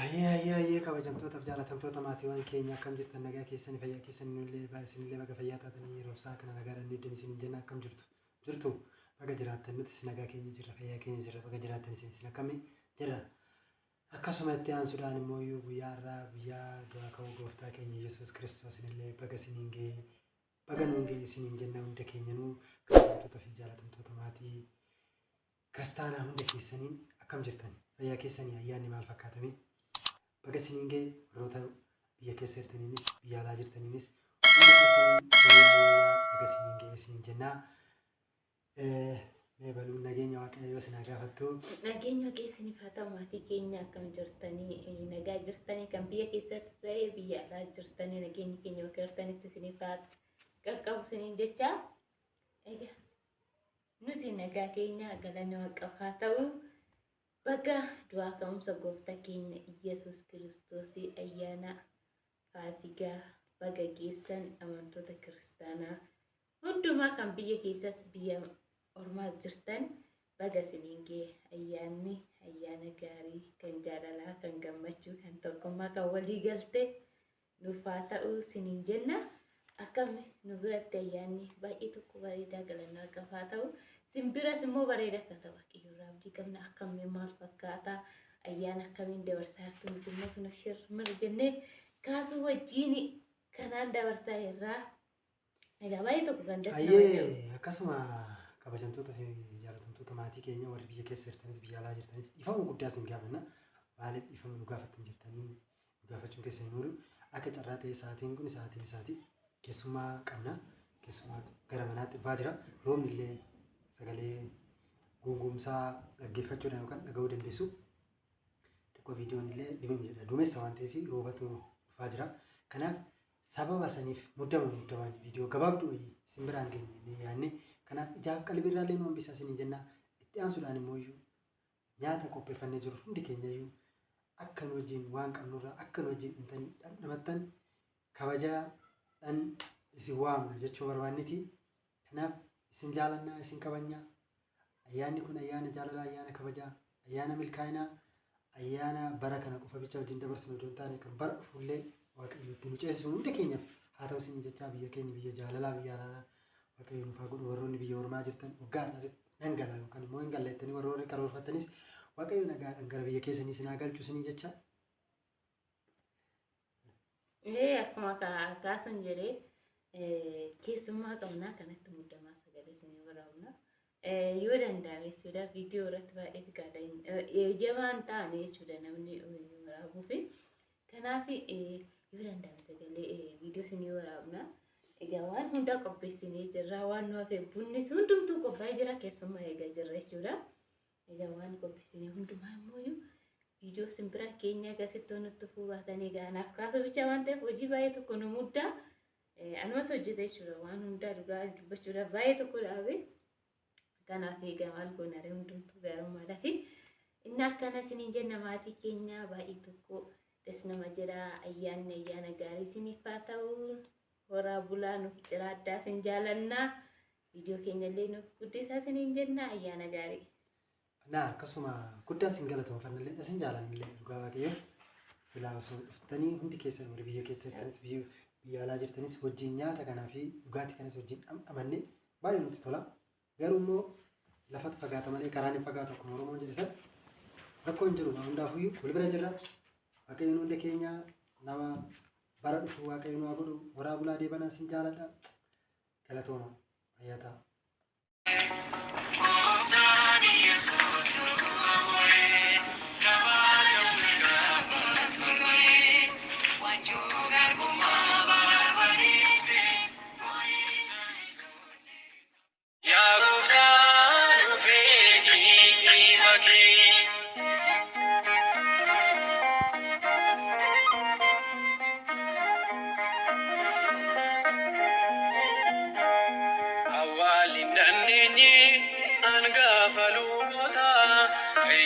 Hayyee kabajamtoota jaalatamtoota maatiiwwan keenya akkam jirtan nagaa keessanii fayyaa keessanii isinillee baga fayyaa taatanii yeroo isaa kana nagaadhaan deeddanii isiniin jenna akkam jirtu baga jiraattan nutis nagaa keenya jirra fayyaa keenya jirra baga jiraattan isin akkamii jirra akkasuma itti aansuudhaan immoo guyyaa irraa guyyaa du'aa ka'uu gooftaa keenya Yesuus Kiristoos illee baga isiniin ga'ee baga nuun ga'ee isiniin jenna hunda keenyanuu kabajamtoota fi jaalatamtoota maatii kiristaanaa hunda keessaniin akkam jirtan fayyaa keessanii ayyaanni maal fakkaatamee baga isiniin ga'ee warroota biyya keessa jirtaniinis biyya alaa jirtaniinis baga isiniin ga'ee isiniin jennaa. Baluun nageenya waaqayyoo isin haa gaafattu. Nageenya keessaniif haa ta'u maatii keenya akkam jirtanii nagaa jirtanii kan biyya keessattis ta'ee biyya alaa jirtanii nageenyi keenya bakka jirtanitti isiniif haa qaqqabu isiniin jecha. Egaa nuti nagaa keenya galanni waaqaaf haa ta'u. Baga du'aa ka'umsa gooftaa keenya Yesuus Kiristoos ayyaana Faasigaa baga geessan amantoota kiristaanaa hundumaa kan biyya keessas biyya ormaas jirtan baga isiniin ga'e ayyaana gaarii kan jaalalaa kan gammachuu kan tokkummaa kan walii galtee nuuf haa ta'u isiniin jenna. Akkam nu biratti ayyaanni baay'ee tokko bareedaa galanni waaqaaf haa ta'u. Simbiras immoo bareeda akka ta'u waaqayyoon abdii qabna akkamiin maal fakkaata ayyaana akkamiin dabarsaa jirtu nuti immoo kun shirmir jennee kaasuu wajjin kanaan dabarsaa irraa egaa baay'ee tokko kan dasnaa akkasuma kabajamtoota fi jaalatamtoota maatii keenya warri biyya keessa jirtanis biyya alaa jirtanis ifama guddaa isin gaafanna maaliif ifama nu gaafattan jirtanii nu gaafachuun keessa hin oolu akka carraa ta'e sa'aatiin kun sa'aatiin isaati keessummaa qabna keessummaa gara manaatti dhufaa jira roobni illee sagalee gungumsaa dhaggeeffachuudhaan yookaan dhaga'uu dandeessu. Xiqqoo viidiyoon illee dhibame jedha duumessa waan ta'eef roobatu dhufaa jira. Kanaaf sababa saniif muddamaan viidiyoo gabaabduu wayii isin biraan geenye yaadne kanaaf ijaaf qalbiirraallee nu hambisa isiniin jenna. Itti aansuudhaan immoo nyaata qopheeffannee jiru hundi keenya akka nu wajjin waan qabnurraa akka nu wajjin dhumtanii dhamdhamattan kabajaadhaan isin waamna jechuu barbaanniti. Kanaaf isin jaalannaa isin kabajnaa ayyaanni kun ayyaana jaalalaa ayyaana kabajaa ayyaana milkaa'inaa ayyaana bara kana qofa bicha wajjin dabarsinu osoo hin taane kan bara dhufullee waaqayyootti nu ceesisu hunda keenyaaf haa ta'u isin jechaa biyya keenya biyya jaalalaa biyya araaraa waaqayyo nuuf haa godhu warroonni biyya ormaa jirtan waggaa dhangalaa yookaan immoo hin galleettanii warroonni karoorfattanis waaqayyo nagaadhaan gara biyya keessanii isin haa galchu isin jecha. Akkuma kaasuun jedhee keessummaa qabnaa kanatti muddamaa sagalee isin waraabna yoo danda'ame jechuudha viidiyoo irratti baay'ee figaadha jabaan ta'anii jechuudha namni waraabuu fi kanaaf yoo danda'ame sagalee viidiyoo isin waraabna egaa waan hundaa qopheessinee jirra waan nu hafe bunnis hundumtuu qophaa'ee jira keessummaa eegaa jirra jechuudha egaa waan qopheessinee hundumaa immoo viidiyoo simbira keenya akkasitti nutti fuubaatanii egaa naaf kaasuu bicha waan ta'eef hojii baay'ee tokko nu muddaa. Anumatu hojjeta jechuudha waan hundaa dhugaa dubbachuudhaaf baay'ee tokko dhaabe kanaaf egaa maal goonare hundumtuu gaarummaadhaa fi inni akkana isiniin jenna maatii keenya baay'ee tokko das nama jedha ayyaanni ayyaana gaarii isiniif haa ta'u horaa bulaa nuuf jiraadhaa isin jaalannaa viidiyoo keenya illee nuuf guddisaa isiniin jenna ayyaana gaarii. Akkasuma guddaa isin galatoomfannillee isin jaalannillee dhugaa waaqayyoo silaa osoo dhuftanii hundi keessan warri biyya keessa jirtanis biyya alaa jirtanis wajjin nyaata kanaa fi dhugaatii kanas wajjin amannee baay'ee nutti tola. Garuu immoo lafatti fagaata malee karaan hin fagaatu akkuma Oromoon jedhe san rakkoo hin jiru hundaafuu wal bira jirra. Waaqayyoon hunda keenya nama bara dhufu waaqayyoon waa godhu horaa bulaa deebanaa isin jaaladha. Galatooma fayyaa ta'a.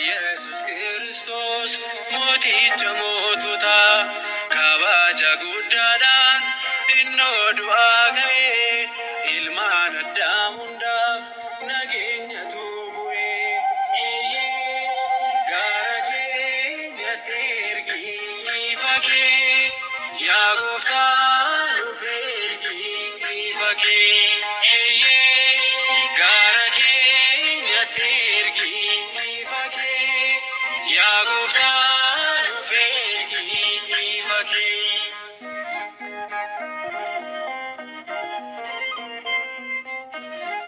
Yesus Kristus mooticha mootota kabaja guddaadhaan innoo du'aa ka'ee ilmaan addaa hundaaf nageenyatu bu'ee gaara keenyatti ergi kee yaa gooftaa nuuf ergi ifa kee eeyyee gaara keenyatti ergi ifa kee yaa gooftaa nuuf ergi ifa kee.